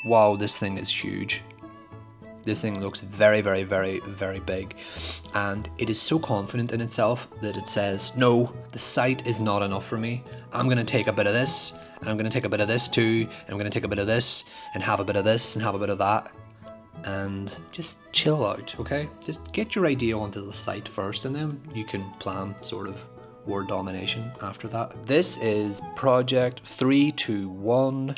Wow, this thing is huge. This thing looks very, very, very, very big. And it is so confident in itself that it says, no, the site is not enough for me. I'm going to take a bit of this, and I'm going to take a bit of this too, and I'm going to take a bit of this, and have a bit of this, and have a bit of that. And just chill out, okay? Just get your idea onto the site first, and then you can plan sort of word domination after that. This is Project 321.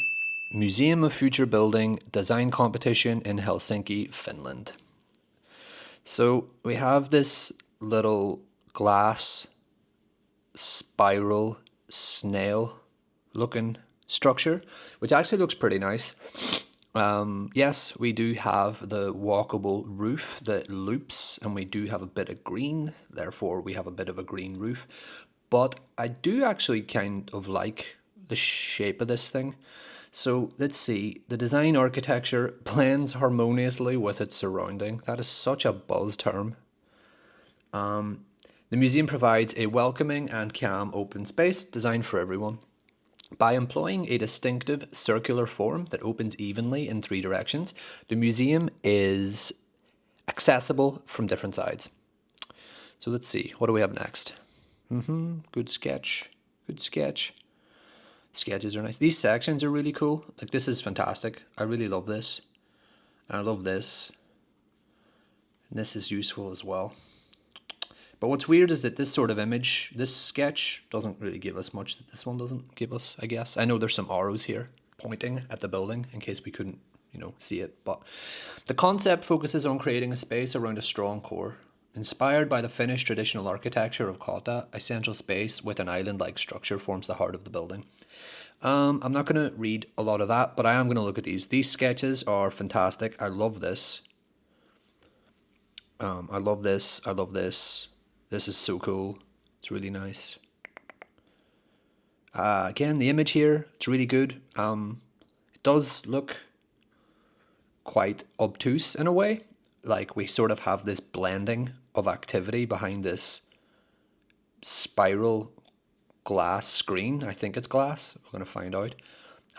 Museum of Future Building Design Competition in Helsinki, Finland. So we have this little glass spiral snail looking structure, which actually looks pretty nice. Yes, we do have the walkable roof that loops, and we do have a bit of green, therefore we have a bit of a green roof. But I do actually kind of like the shape of this thing. So let's see, the design architecture blends harmoniously with its surrounding. That is such a buzz term. The museum provides a welcoming and calm open space designed for everyone. By employing a distinctive circular form that opens evenly in 3 directions, the museum is accessible from different sides. So let's see, what do we have next? Good sketch, good sketch. Sketches are nice. These sections are really cool. Like, this is fantastic. I really love this. I love this. And this is useful as well. But what's weird is that this sort of image, this sketch, doesn't really give us much that this one doesn't give us, I guess. I know there's some arrows here pointing at the building in case we couldn't, see it. But the concept focuses on creating a space around a strong core. Inspired by the Finnish traditional architecture of kota, a central space with an island-like structure forms the heart of the building. I'm not going to read a lot of that, but I am going to look at these. These sketches are fantastic. I love this. I love this. I love this. This is so cool. It's really nice. Again, the image here, it's really good. It does look quite obtuse in a way. Like, we sort of have this blending of activity behind this spiral glass screen. I think it's glass. We're going to find out.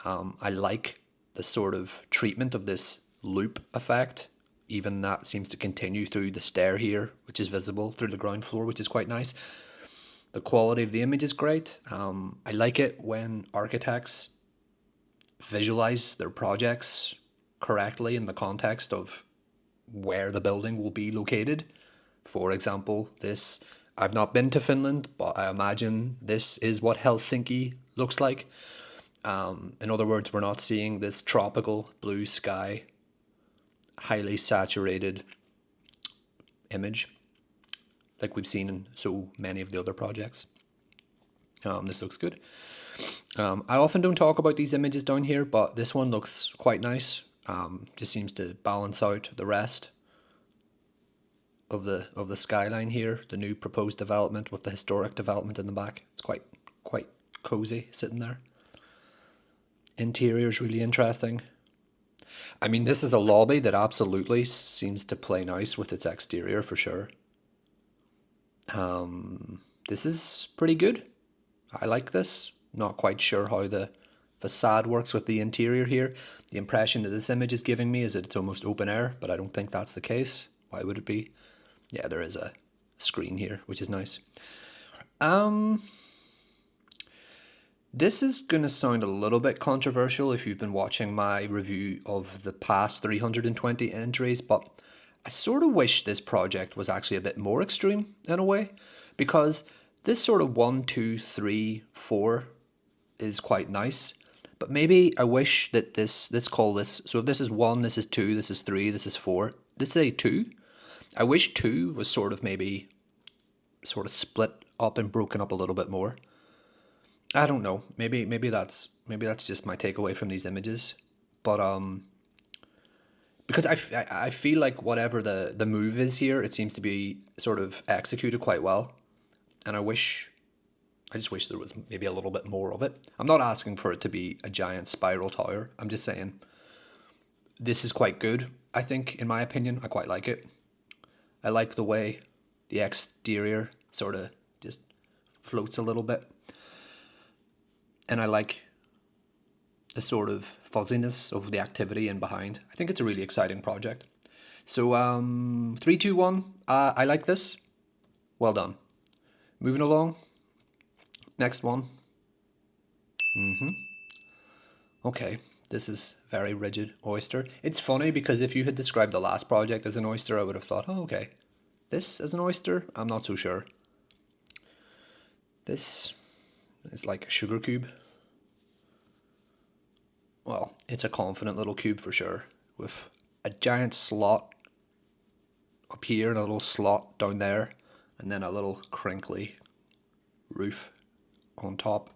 I like the sort of treatment of this loop effect. Even that seems to continue through the stair here, which is visible through the ground floor, which is quite nice. The quality of the image is great. I like it when architects visualize their projects correctly in the context of where the building will be located. For example, this, I've not been to Finland, but I imagine this is what Helsinki looks like. In other words, we're not seeing this tropical blue sky, highly saturated image like we've seen in so many of the other projects. This looks good. I often don't talk about these images down here, but this one looks quite nice. Just seems to balance out the rest of the skyline here, the new proposed development with the historic development in the back. It's quite cozy sitting there. Interior is really interesting. I mean, this is a lobby that absolutely seems to play nice with its exterior for sure. This is pretty good. I like this. Not quite sure how the facade works with the interior here. The impression that this image is giving me is that it's almost open air, but I don't think that's the case. Why would it be? Yeah, there is a screen here, which is nice. This is going to sound a little bit controversial if you've been watching my review of the past 320 entries, but I sort of wish this project was actually a bit more extreme in a way, because this sort of 1, 2, 3, 4 is quite nice, but maybe I wish that this, let's call this, so if this is 1, this is 2, this is 3, this is 4, this is a 2. I wish 2 was sort of maybe sort of split up and broken up a little bit more. I don't know. Maybe that's just my takeaway from these images. But because I feel like whatever the move is here, it seems to be sort of executed quite well. And I just wish there was maybe a little bit more of it. I'm not asking for it to be a giant spiral tower. I'm just saying this is quite good, I think, in my opinion. I quite like it. I like the way the exterior sort of just floats a little bit. And I like the sort of fuzziness of the activity in behind. I think it's a really exciting project. So 3, 2, 1. I like this. Well done. Moving along. Next one. Okay, this is very rigid oyster. It's funny because if you had described the last project as an oyster, I would have thought, oh, okay. This as an oyster, I'm not so sure. This is like a sugar cube. Well, it's a confident little cube for sure, with a giant slot up here and a little slot down there, and then a little crinkly roof on top.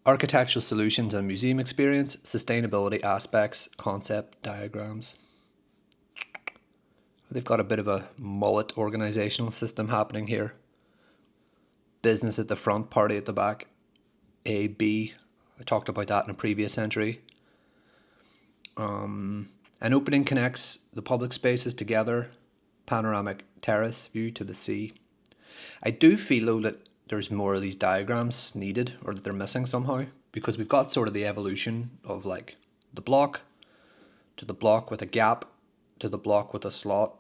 Architectural solutions and museum experience, sustainability aspects, concept diagrams. They've got a bit of a mullet organizational system happening here. Business at the front, party at the back. A, B. I talked about that in a previous entry. An opening connects the public spaces together. Panoramic terrace view to the sea. I do feel though that there's more of these diagrams needed, or that they're missing somehow, because we've got sort of the evolution of like the block to the block with a gap to the block with a slot,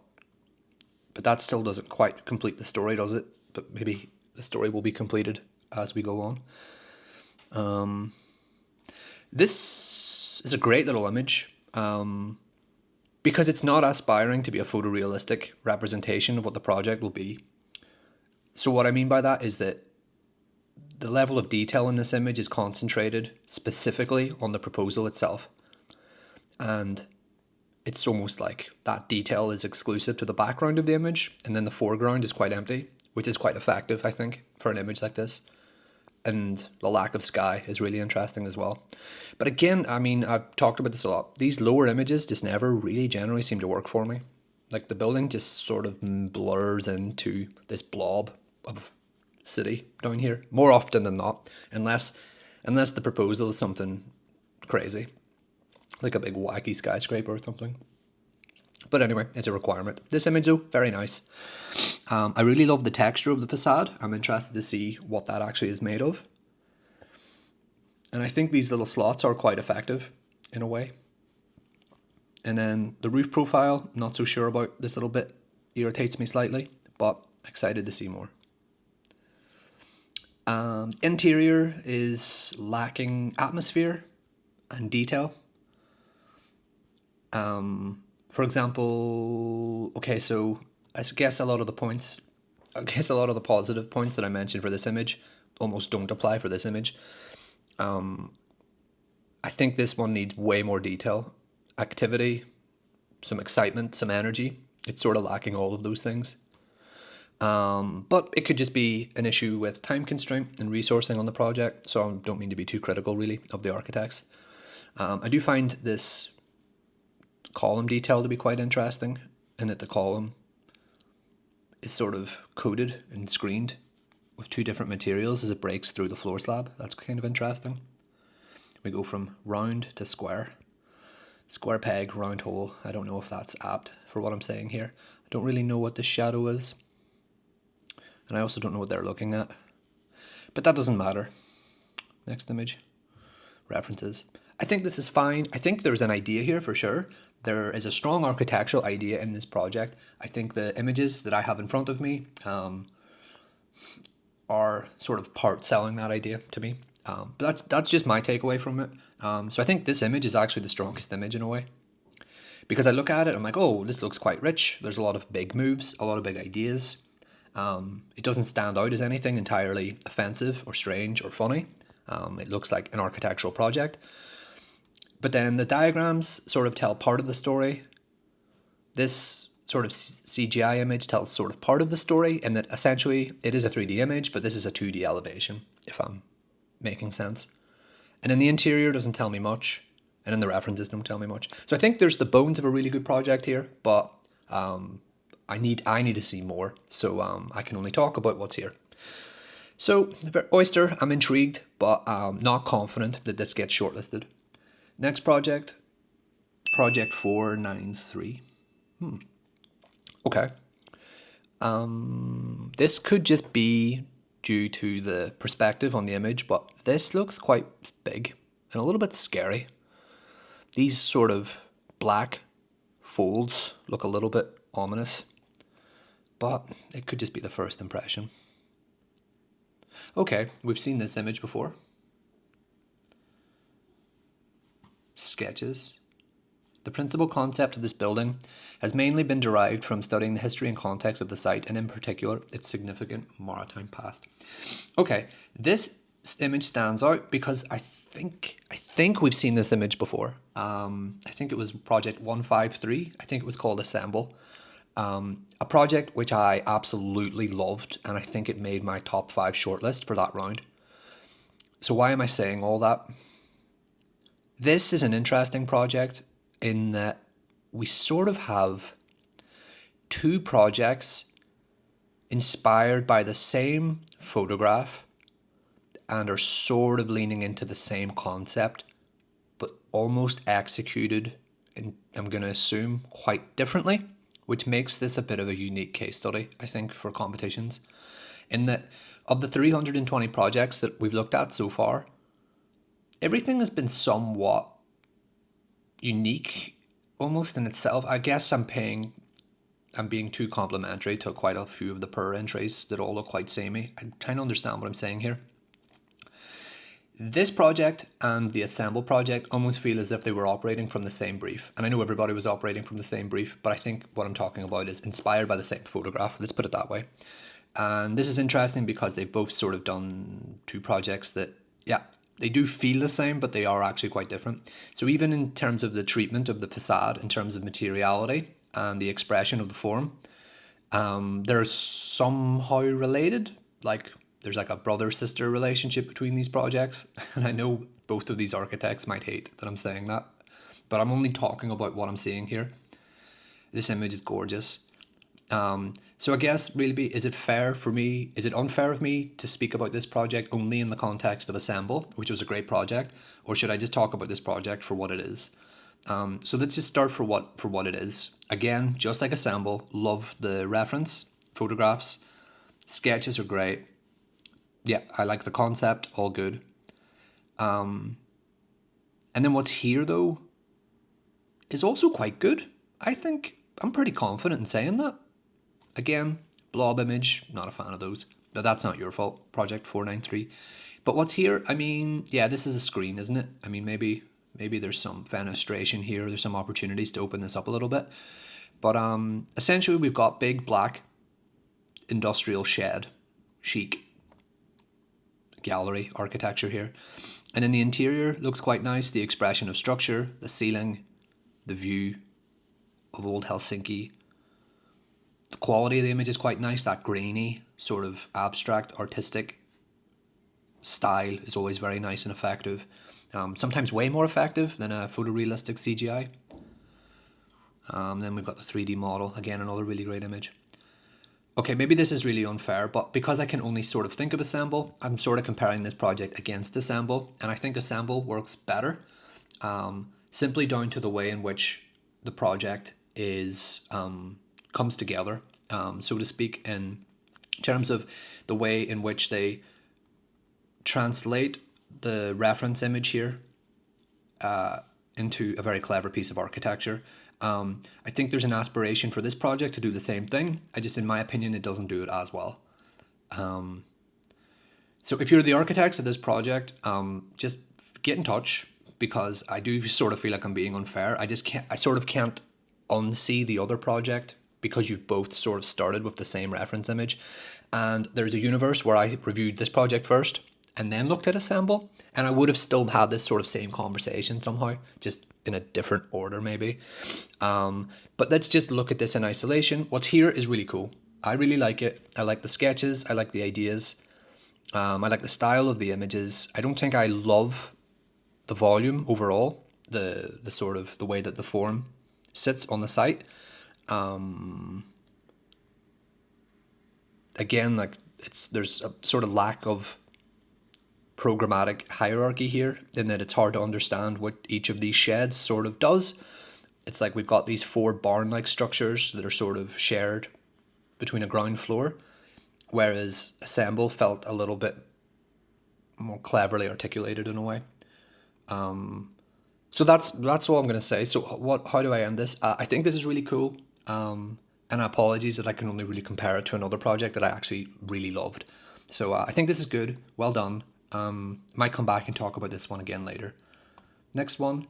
but that still doesn't quite complete the story, does it? But maybe the story will be completed as we go on. This is a great little image, because it's not aspiring to be a photorealistic representation of what the project will be. So what I mean by that is that the level of detail in this image is concentrated specifically on the proposal itself. And it's almost like that detail is exclusive to the background of the image, and then the foreground is quite empty, which is quite effective, I think, for an image like this. And the lack of sky is really interesting as well. But again, I mean, I've talked about this a lot. These lower images just never really generally seem to work for me. Like the building just sort of blurs into this blob of city down here more often than not, unless the proposal is something crazy, like a big wacky skyscraper or something. But anyway, it's a requirement. This image though, very nice. I really love the texture of the facade. I'm interested to see what that actually is made of. And I think these little slots are quite effective in a way. And then the roof profile, not so sure about. This little bit irritates me slightly, but excited to see more. Interior is lacking atmosphere and detail. For example, okay, so I guess a lot of the positive points that I mentioned for this image almost don't apply for this image. I think this one needs way more detail, activity, some excitement, some energy. It's sort of lacking all of those things. But it could just be an issue with time constraint and resourcing on the project, so I don't mean to be too critical really of the architects. I do find this column detail to be quite interesting, in that the column is sort of coated and screened with two different materials as it breaks through the floor slab. That's kind of interesting. We go from round to square. Square peg, round hole. I don't know if that's apt for what I'm saying here. I don't really know what the shadow is. And I also don't know what they're looking at. But that doesn't matter. Next image. References. I think this is fine. I think there's an idea here for sure. There is a strong architectural idea in this project. I think the images that I have in front of me are sort of part selling that idea to me. But that's just my takeaway from it. So I think this image is actually the strongest image in a way. Because I look at it, I'm like, oh, this looks quite rich. There's a lot of big moves, a lot of big ideas. It doesn't stand out as anything entirely offensive or strange or funny. It looks like an architectural project. But then the diagrams sort of tell part of the story. This sort of CGI image tells sort of part of the story, and that essentially it is a 3D image, but this is a 2D elevation, if I'm making sense. And then the interior doesn't tell me much, and then the references don't tell me much. So I think there's the bones of a really good project here, but I need to see more, so I can only talk about what's here. So Oyster, I'm intrigued, but not confident that this gets shortlisted. Next project, Project 493. Okay. This could just be due to the perspective on the image, but this looks quite big and a little bit scary. These sort of black folds look a little bit ominous, but it could just be the first impression. Okay, we've seen this image before. Sketches. The principal concept of this building has mainly been derived from studying the history and context of the site, and in particular, its significant maritime past. Okay, this image stands out because I think we've seen this image before. I think it was project 153. I think it was called Assemble. A project which I absolutely loved, and I think it made my top 5 shortlist for that round. So why am I saying all that? This is an interesting project in that we sort of have 2 projects inspired by the same photograph and are sort of leaning into the same concept, but almost executed, and I'm going to assume, quite differently, which makes this a bit of a unique case study, I think, for competitions. In that, of the 320 projects that we've looked at so far, everything has been somewhat unique almost in itself. I guess I'm being too complimentary to quite a few of the per entries that all look quite samey. I'm trying to understand what I'm saying here. This project and the Assemble project almost feel as if they were operating from the same brief. And I know everybody was operating from the same brief, but I think what I'm talking about is inspired by the same photograph. Let's put it that way. And this is interesting because they've both sort of done 2 projects that, yeah, they do feel the same, but they are actually quite different. So even in terms of the treatment of the facade, in terms of materiality and the expression of the form, they're somehow related. Like there's like a brother-sister relationship between these projects. And I know both of these architects might hate that I'm saying that, but I'm only talking about what I'm seeing here. This image is gorgeous. So I guess really, is it unfair of me to speak about this project only in the context of Assemble, which was a great project, or should I just talk about this project for what it is? So let's just start for what it is. Again, just like Assemble, love the reference, photographs, sketches are great. Yeah, I like the concept, all good. And then what's here though is also quite good. I think I'm pretty confident in saying that. Again, blob image, not a fan of those. But that's not your fault, Project 493. But what's here, I mean, yeah, this is a screen, isn't it? I mean, maybe there's some fenestration here. There's some opportunities to open this up a little bit. But essentially, we've got big black industrial shed, chic gallery architecture here. And in the interior, looks quite nice. The expression of structure, the ceiling, the view of old Helsinki. The quality of the image is quite nice. That grainy, sort of abstract, artistic style is always very nice and effective. Sometimes way more effective than a photorealistic CGI. Then we've got the 3D model. Again, another really great image. Okay, maybe this is really unfair, but because I can only sort of think of Assemble, I'm sort of comparing this project against Assemble, and I think Assemble works better, simply down to the way in which the project is comes together, so to speak, in terms of the way in which they translate the reference image here into a very clever piece of architecture. I think there's an aspiration for this project to do the same thing. In my opinion, it doesn't do it as well. So if you're the architects of this project, just get in touch, because I do sort of feel like I'm being unfair. I sort of can't unsee the other project because you've both sort of started with the same reference image. And there's a universe where I reviewed this project first and then looked at Assemble, and I would have still had this sort of same conversation somehow, just in a different order maybe. But let's just look at this in isolation. What's here is really cool. I really like it. I like the sketches. I like the ideas. I like the style of the images. I don't think I love the volume overall, the sort of the way that the form sits on the site. Again, like there's a sort of lack of programmatic hierarchy here, in that it's hard to understand what each of these sheds sort of does. It's like we've got these 4 barn-like structures that are sort of shared between a ground floor, whereas Assemble felt a little bit more cleverly articulated in a way. So that's all I'm going to say. So how do I end this? I think this is really cool. And apologies that I can only really compare it to another project that I actually really loved. So I think this is good. Well done. Might come back and talk about this one again later. Next one,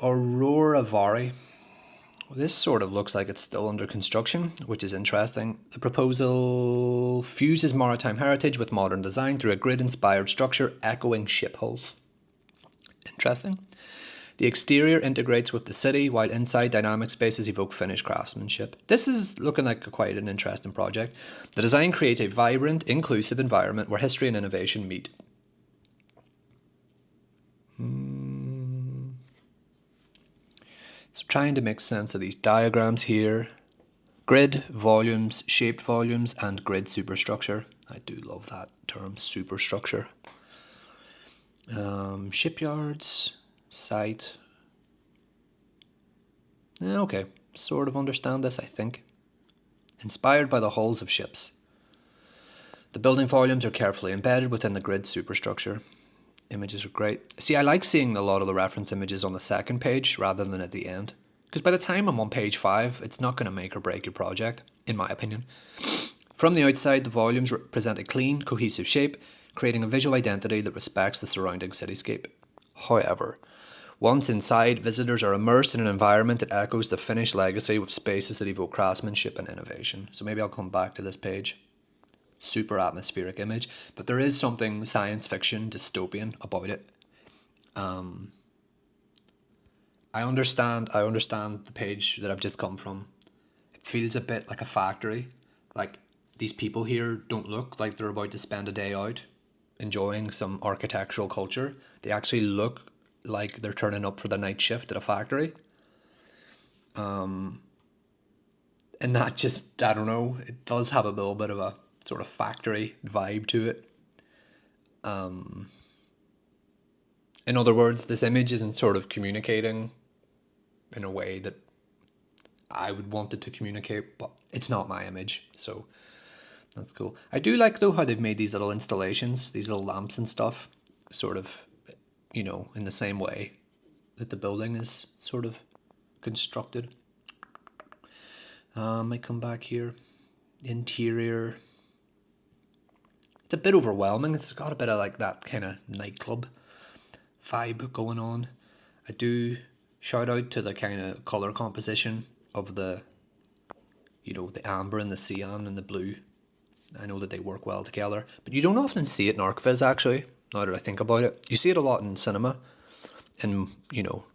Aurora Valley. This sort of looks like it's still under construction, which is interesting. The proposal fuses maritime heritage with modern design through a grid-inspired structure echoing ship hulls. Interesting. The exterior integrates with the city, while inside dynamic spaces evoke Finnish craftsmanship. This is looking like quite an interesting project. The design creates a vibrant, inclusive environment where history and innovation meet. So trying to make sense of these diagrams here. Grid, volumes, shaped volumes, and grid superstructure. I do love that term, superstructure. Shipyards, site. Okay, sort of understand this, I think. Inspired by the hulls of ships. The building volumes are carefully embedded within the grid superstructure. Images are great. See, I like seeing a lot of the reference images on the second page rather than at the end. Because by the time I'm on page 5, it's not going to make or break your project, in my opinion. From the outside, the volumes present a clean, cohesive shape, creating a visual identity that respects the surrounding cityscape. However, once inside, visitors are immersed in an environment that echoes the Finnish legacy with spaces that evoke craftsmanship and innovation. So maybe I'll come back to this page. Super atmospheric image, but there is something science fiction dystopian about it. I understand the page that I've just come from. It feels a bit like a factory. Like these people here don't look like they're about to spend a day out enjoying some architectural culture. They actually look like they're turning up for the night shift at a factory. And that just, I don't know, it does have a little bit of a sort of factory vibe to it. In other words, this image isn't sort of communicating in a way that I would want it to communicate, but it's not my image, so that's cool. I do like, though, how they've made these little installations, these little lamps and stuff, sort of, you know, in the same way that the building is sort of constructed. I come back here. The interior. It's a bit overwhelming. It's got a bit of like that kind of nightclub vibe going on. I do shout out to the kind of colour composition of the, you know, the amber and the cyan and the blue. I know that they work well together, but you don't often see it in ArchViz actually, now that I think about it. You see it a lot in cinema, in, you know,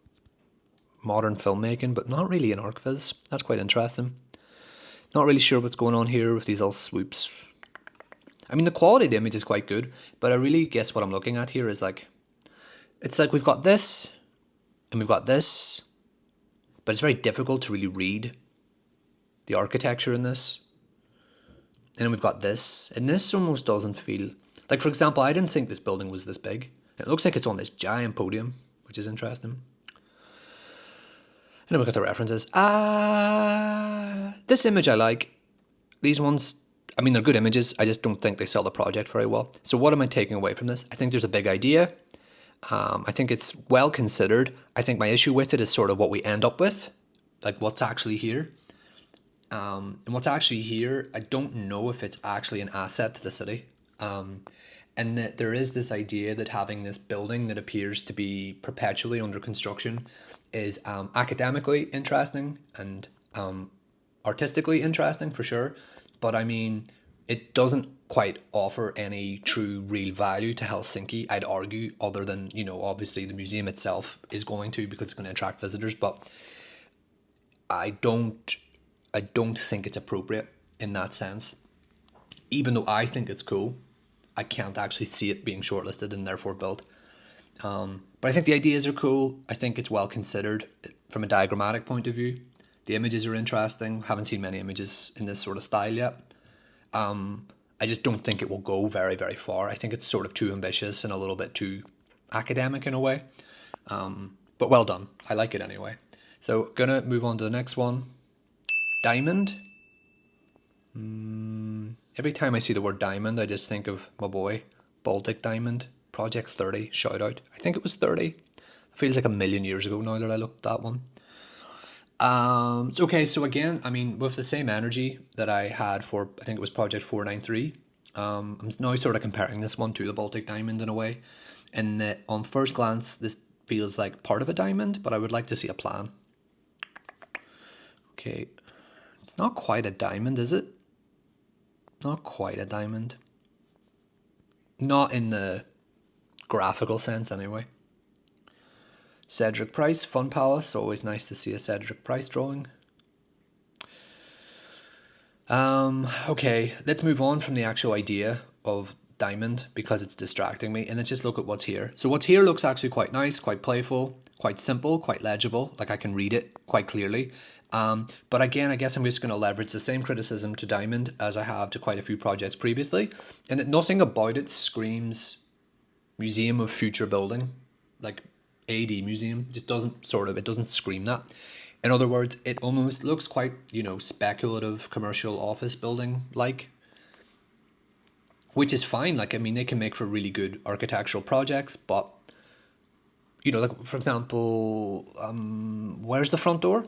modern filmmaking, but not really in ArchViz. That's quite interesting. Not really sure what's going on here with these little swoops. I mean, the quality of the image is quite good, but I really guess what I'm looking at here is like, it's like we've got this, and we've got this, but it's very difficult to really read the architecture in this. And then we've got this, and this almost doesn't feel... Like, for example, I didn't think this building was this big. It looks like it's on this giant podium, which is interesting. And then we've got the references. This image I like. These ones, I mean, they're good images. I just don't think they sell the project very well. So what am I taking away from this? I think there's a big idea. I think it's well considered. I think my issue with it is sort of what we end up with. Like, what's actually here. And what's actually here, I don't know if it's actually an asset to the city. And that there is this idea that having this building that appears to be perpetually under construction is academically interesting and artistically interesting for sure. But I mean, it doesn't quite offer any true real value to Helsinki, I'd argue, other than, you know, obviously the museum itself is going to, because it's going to attract visitors. But I don't think it's appropriate in that sense. Even though I think it's cool, I can't actually see it being shortlisted and therefore built. But I think the ideas are cool. I think it's well considered from a diagrammatic point of view. The images are interesting. Haven't seen many images in this sort of style yet. I just don't think it will go very, very far. I think it's sort of too ambitious and a little bit too academic in a way. But well done. I like it anyway. So gonna move on to the next one. Diamond. Every time I see the word diamond, I just think of my boy, Baltic Diamond, Project 30, shout out. I think it was 30. It feels like a million years ago now that I looked at that one. Okay, so again, I mean, with the same energy that I had for, I think it was Project 493, I'm now sort of comparing this one to the Baltic Diamond in a way. And that on first glance, this feels like part of a diamond, but I would like to see a plan. Okay, it's not quite a diamond, is it? Not quite a diamond. Not in the graphical sense, anyway. Cedric Price, Fun Palace. Always nice to see a Cedric Price drawing. Okay, let's move on from the actual idea of diamond because it's distracting me, and let's just look at what's here. So what's here looks actually quite nice, quite playful, quite simple, quite legible. Like I can read it quite clearly. But again, I guess I'm just going to leverage the same criticism to diamond as I have to quite a few projects previously, and that nothing about it screams Museum of Future Building, like AD Museum. Just doesn't it doesn't scream that. In other words, it almost looks quite, speculative commercial office building like, which is fine. Like, I mean, they can make for really good architectural projects, but, like, for example, where's the front door?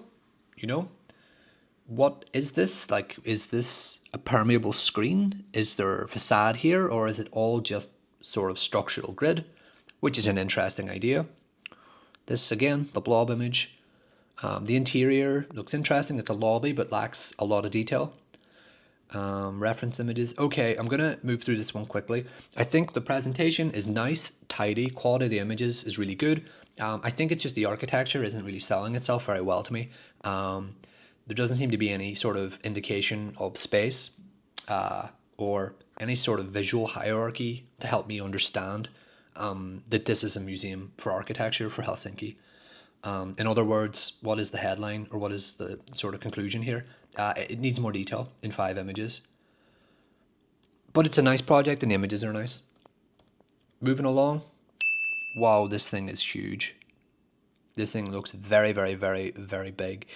What is this? Like, is this a permeable screen? Is there a facade here, or is it all just sort of structural grid, which is an interesting idea. This, again, the blob image. The interior looks interesting. It's a lobby, but lacks a lot of detail. Reference images. Okay, I'm going to move through this one quickly. I think the presentation is nice, tidy. Quality of the images is really good. I think it's just the architecture isn't really selling itself very well to me. There doesn't seem to be any sort of indication of space or any sort of visual hierarchy to help me understand that this is a museum for architecture for Helsinki. In other words, what is the headline or what is the sort of conclusion here? It needs more detail in 5 images. But it's a nice project and the images are nice. Moving along. Wow, this thing is huge. This thing looks very, very, very, very big.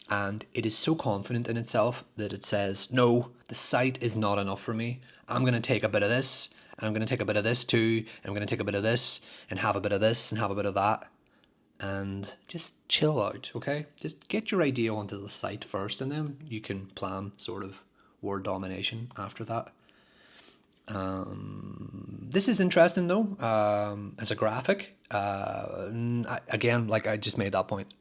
And it is so confident in itself that it says, no, the site is not enough for me. I'm going to take a bit of this, and I'm going to take a bit of this too, and I'm going to take a bit of this, and have a bit of this, and have a bit of that. And just chill out, okay? Just get your idea onto the site first, and then you can plan sort of word domination after that. This is interesting though, as a graphic. Again, like I just made that point.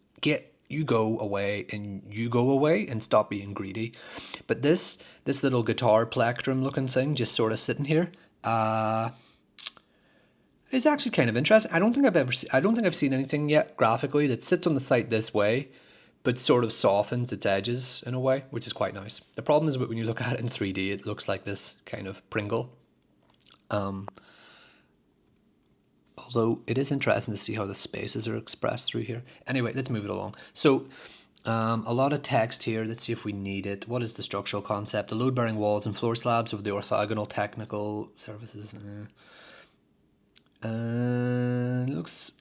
You go away and stop being greedy. But this little guitar plectrum looking thing just sort of sitting here, it's actually kind of interesting. I don't think I've seen anything yet graphically that sits on the site this way, but sort of softens its edges in a way, which is quite nice. The problem is when you look at it in 3D, it looks like this kind of Pringle. Although it is interesting to see how the spaces are expressed through here. Anyway, let's move it along. So a lot of text here. Let's see if we need it. What is the structural concept? The load-bearing walls and floor slabs of the orthogonal technical surfaces. Looks.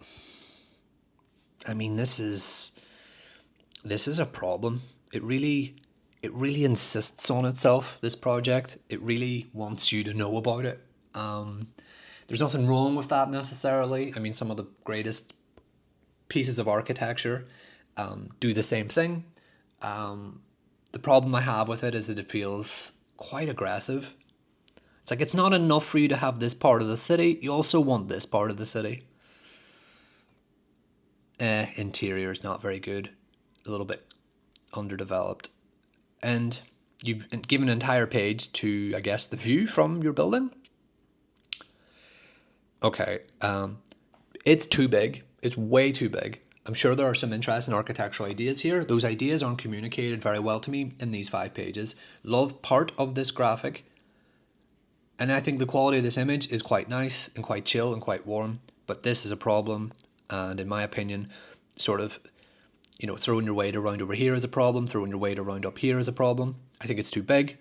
I mean, this is a problem. It really insists on itself. This project. It really wants you to know about it. There's nothing wrong with that necessarily. I mean, some of the greatest pieces of architecture do the same thing. The problem I have with it is that it feels quite aggressive. It's like it's not enough for you to have this part of the city. You also want this part of the city. Interior is not very good. A little bit underdeveloped. And you've given an entire page to, I guess, the view from your building. Okay, it's too big. It's way too big. I'm sure there are some interesting architectural ideas here. Those ideas aren't communicated very well to me in these 5 pages. Love part of this graphic. And I think the quality of this image is quite nice and quite chill and quite warm. But this is a problem. And in my opinion, sort of, throwing your weight around over here is a problem. Throwing your weight around up here is a problem. I think it's too big.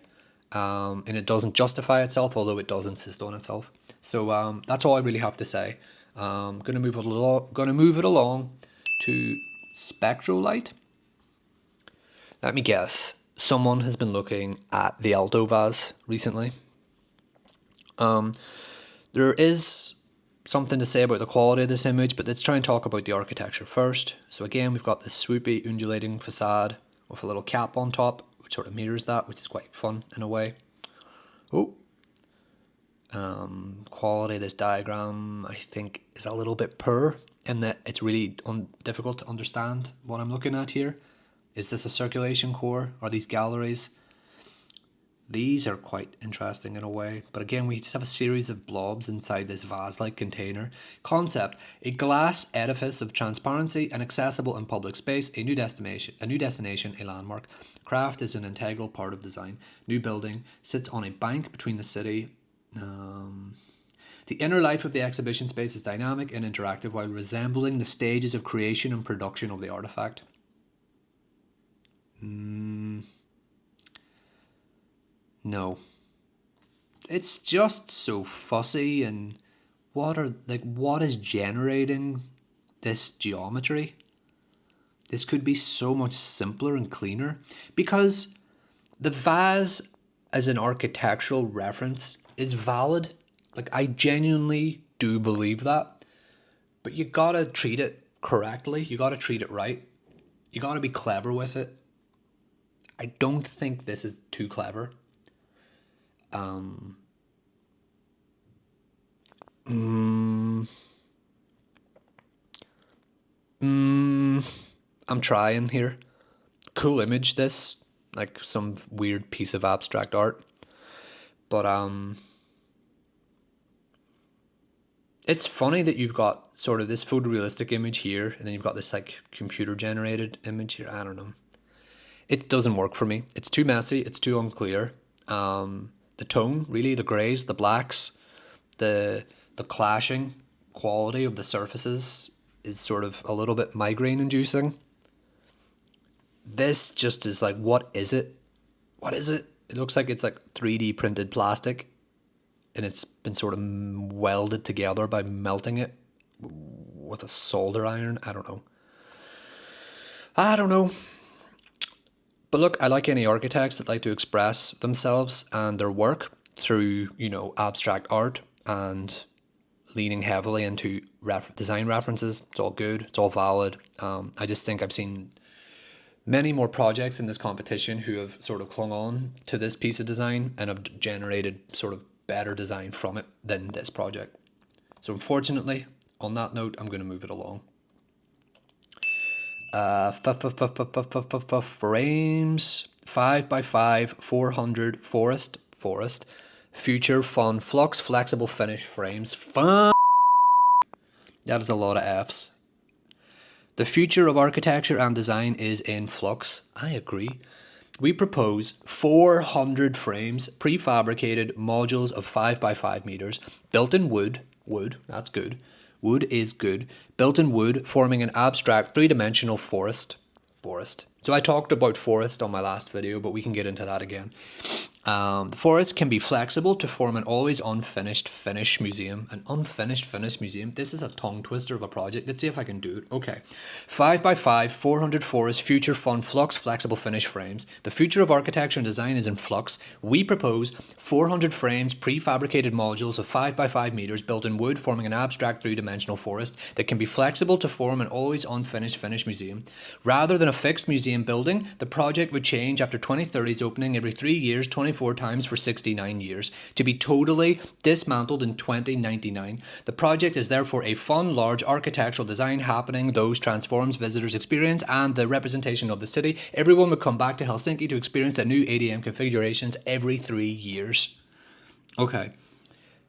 And it doesn't justify itself, although it does insist on itself. So that's all I really have to say. Gonna move it along to spectral light. Let me guess. someone has been looking at the alto vase recently. There is something to say about the quality of this image, but let's try and talk about the architecture first. So again, we've got this swoopy undulating facade with a little cap on top, which sort of mirrors that, which is quite fun in a way. Oh, quality of this diagram, I think, is a little bit poor in that it's really difficult to understand what I'm looking at here. Is this a circulation core? Are these galleries? These are quite interesting in a way, but again, we just have a series of blobs inside this vase-like container. Concept: a glass edifice of transparency and accessible in public space, a new destination, a landmark. Craft is an integral part of design. New building sits on a bank between the city. The inner life of the exhibition space is dynamic and interactive while resembling the stages of creation and production of the artifact. No. It's just so fussy, and what is generating this geometry? This could be so much simpler and cleaner, because the vase as an architectural reference is valid. Like, I genuinely do believe that, but you gotta treat it correctly. You gotta treat it right. You gotta be clever with it. I don't think this is too clever. I'm trying here. Cool image, this, like some weird piece of abstract art, but it's funny that you've got sort of this photorealistic image here, and then you've got this like computer generated image here. I don't know. It doesn't work for me. It's too messy. It's too unclear. The tone, really, the greys, the blacks, the clashing quality of the surfaces is sort of a little bit migraine inducing. This just is like, what is it? What is it? It looks like it's like 3D printed plastic, and it's been sort of welded together by melting it with a solder iron. I don't know. But look, I like any architects that like to express themselves and their work through, abstract art and leaning heavily into design references. It's all good. It's all valid. I just think I've seen many more projects in this competition who have sort of clung on to this piece of design and have generated sort of better design from it than this project. So unfortunately, on that note, I'm going to move it along. Frames 5x5 400 forest future fun flux flexible finish frames. Fun. That is a lot of F's. The future of architecture and design is in flux. I agree. We propose 400 frames, prefabricated modules of 5x5 meters, built in wood, that's good. Wood is good. Built in wood, forming an abstract three-dimensional forest. So I talked about forest on my last video, but we can get into that again. The forest can be flexible to form an always unfinished finish museum. An unfinished finish museum. This is a tongue twister of a project. Let's see if I can do it. Okay. 5x5, 400 forest, future fun, flux, flexible finish frames. The future of architecture and design is in flux. We propose 400 frames, prefabricated modules of 5x5 meters, built in wood, forming an abstract three-dimensional forest that can be flexible to form an always unfinished finish museum. Rather than a fixed museum building, the project would change after 2030's opening every 3 years, 24 times for 69 years, to be totally dismantled in 2099. The project is therefore a fun, large architectural design happening, those transforms visitors' experience and the representation of the city. Everyone would come back to Helsinki to experience the new ADM configurations every 3 years. Okay,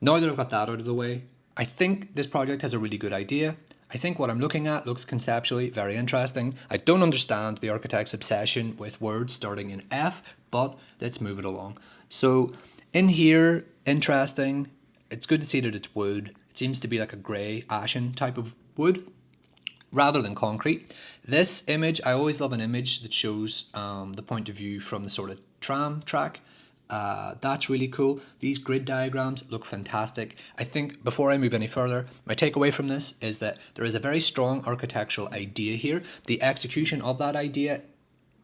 now that I've got that out of the way, I think this project has a really good idea. I think what I'm looking at looks conceptually very interesting. I don't understand the architect's obsession with words starting in F, but let's move it along. So in here, interesting. It's good to see that it's wood. It seems to be like a grey, ashen type of wood rather than concrete. This image, I always love an image that shows the point of view from the sort of tram track. That's really cool. These grid diagrams look fantastic. I think before I move any further, my takeaway from this is that there is a very strong architectural idea here. The execution of that idea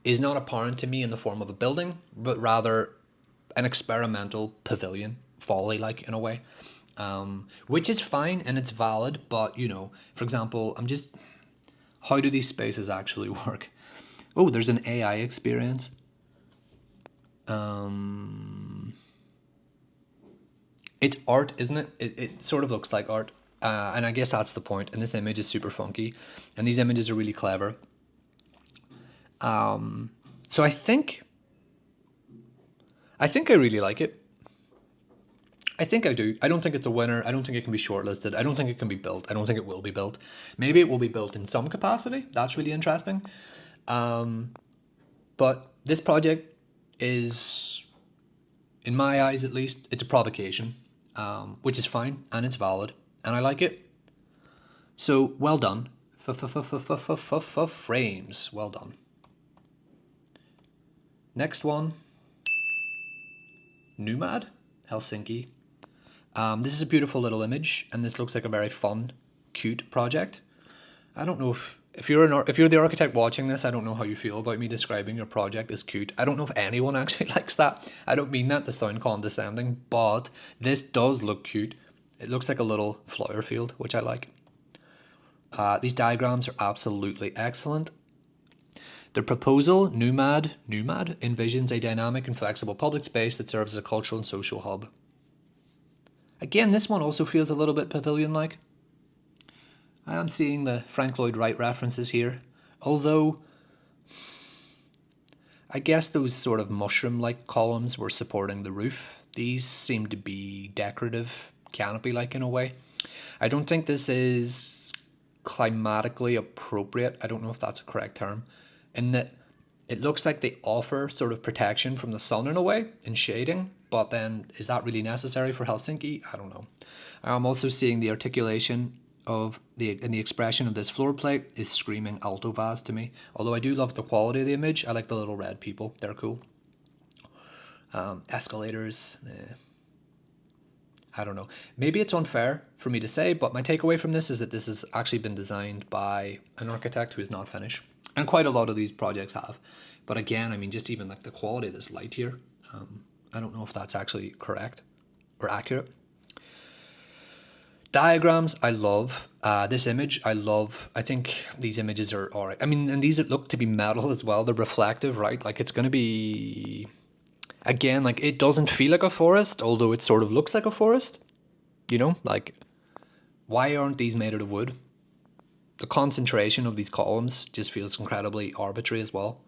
is not apparent to me in the form of a building, but rather an experimental pavilion, folly like in a way, which is fine and it's valid. But you know, for example, how do these spaces actually work? Oh, there's an AI experience. It's art, isn't it? It sort of looks like art. And I guess that's the point. And this image is super funky. And these images are really clever. So I think I really like it. I think I do. I don't think it's a winner. I don't think it can be shortlisted. I don't think it can be built. I don't think it will be built. Maybe it will be built in some capacity. That's really interesting. But this project is, in my eyes at least, it's a provocation, which is fine and it's valid and I like it. So well done. Frames. Well done. Next one. Numad, Helsinki. This is a beautiful little image, and this looks like a very fun, cute project. I don't know if you're the architect watching this, I don't know how you feel about me describing your project as cute. I don't know if anyone actually likes that. I don't mean that to sound condescending, but this does look cute. It looks like a little flower field, which I like. These diagrams are absolutely excellent. The proposal, Numad, envisions a dynamic and flexible public space that serves as a cultural and social hub. Again, this one also feels a little bit pavilion-like. I am seeing the Frank Lloyd Wright references here, although I guess those sort of mushroom-like columns were supporting the roof. These seem to be decorative, canopy-like in a way. I don't think this is climatically appropriate. I don't know if that's a correct term. In that it looks like they offer sort of protection from the sun in a way, in shading, but then is that really necessary for Helsinki? I don't know. I'm also seeing the articulation of the expression of this floor plate is screaming alto vase to me. Although I do love the quality of the image. I like the little red people. They're cool. Escalators. I don't know. Maybe it's unfair for me to say, but my takeaway from this is that this has actually been designed by an architect who is not Finnish. And quite a lot of these projects have. But again, I mean, just even like the quality of this light here, I don't know if that's actually correct or accurate. Diagrams, I love. This image, I love. I think these images are all right. I mean, and these look to be metal as well. They're reflective, right? Like it's going to be, again, like it doesn't feel like a forest, although it sort of looks like a forest. You know, like why aren't these made out of wood? The concentration of these columns just feels incredibly arbitrary as well.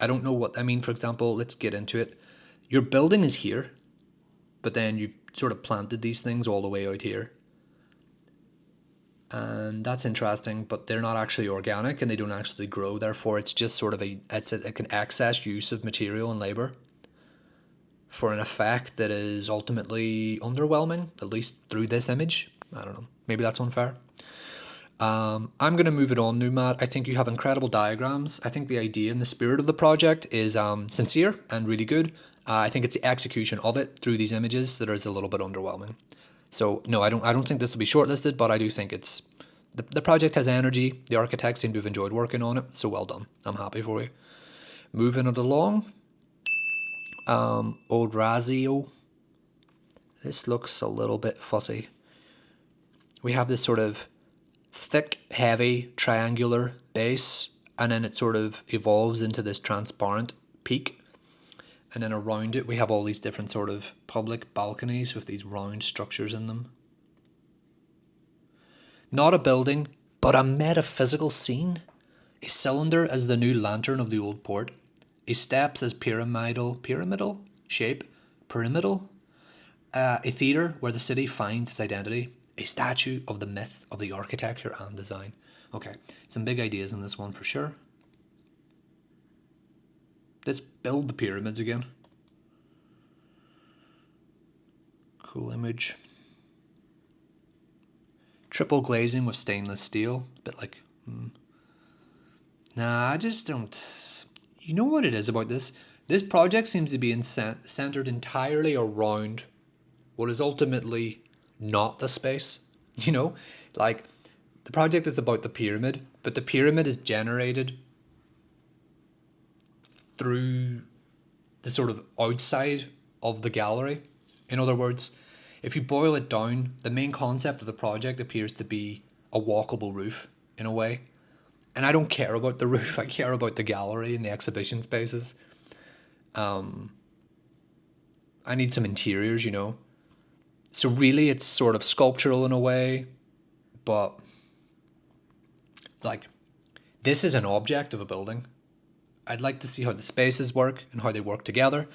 I don't know what, I mean, for example, let's get into it. Your building is here, but then you sort of planted these things all the way out here. And that's interesting, but they're not actually organic and they don't actually grow. Therefore, it's just sort of it's an excess use of material and labor for an effect that is ultimately underwhelming, at least through this image. I don't know. Maybe that's unfair. I'm going to move it on, Numad. I think you have incredible diagrams. I think the idea and the spirit of the project is sincere and really good. I think it's the execution of it through these images that is a little bit underwhelming. So no, I don't think this will be shortlisted, but I do think it's the project has energy. The architects seem to have enjoyed working on it, so well done. I'm happy for you. Moving it along. Old Razio. This looks a little bit fussy. We have this sort of thick, heavy, triangular base, and then it sort of evolves into this transparent peak. And then around it, we have all these different sort of public balconies with these round structures in them. Not a building, but a metaphysical scene. A cylinder as the new lantern of the old port. A steps as pyramidal shape. A theatre where the city finds its identity. A statue of the myth of the architecture and design. Okay, some big ideas in this one for sure. Let's build the pyramids again. Cool image. Triple glazing with stainless steel. A bit like, Nah, I just don't. You know what it is about this? This project seems to be centered entirely around what is ultimately not the space. You know, like the project is about the pyramid, but the pyramid is generated through the sort of outside of the gallery. In other words, if you boil it down, the main concept of the project appears to be a walkable roof in a way. And I don't care about the roof, I care about the gallery and the exhibition spaces. I need some interiors, you know. So really it's sort of sculptural in a way, but like this is an object of a building. I'd like to see how the spaces work and how they work together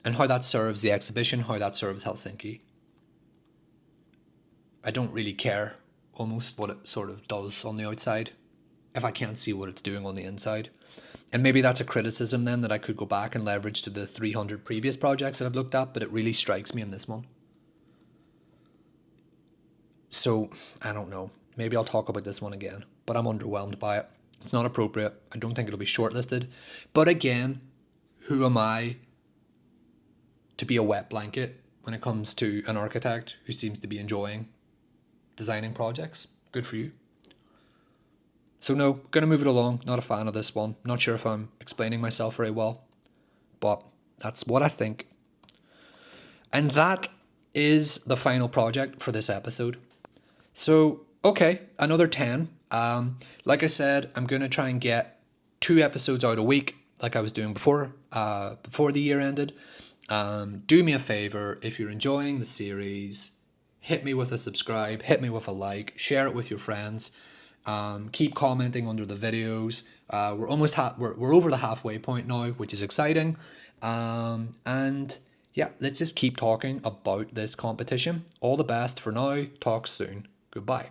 and how that serves the exhibition, how that serves Helsinki. I don't really care almost what it sort of does on the outside if I can't see what it's doing on the inside. And maybe that's a criticism then that I could go back and leverage to the 300 previous projects that I've looked at, but it really strikes me in this one. So, I don't know. Maybe I'll talk about this one again, but I'm underwhelmed by it. It's not appropriate. I don't think it'll be shortlisted. But again, who am I to be a wet blanket when it comes to an architect who seems to be enjoying designing projects? Good for you. So no, gonna move it along. Not a fan of this one. Not sure if I'm explaining myself very well, but that's what I think. And that is the final project for this episode. So, okay, another 10. Like I said, I'm gonna try and get 2 episodes out a week, like I was doing before the year ended. Do me a favor, if you're enjoying the series, hit me with a subscribe, hit me with a like, share it with your friends. Keep commenting under the videos. We're almost we're over the halfway point now, which is exciting. And yeah, let's just keep talking about this competition. All the best for now. Talk soon. Goodbye.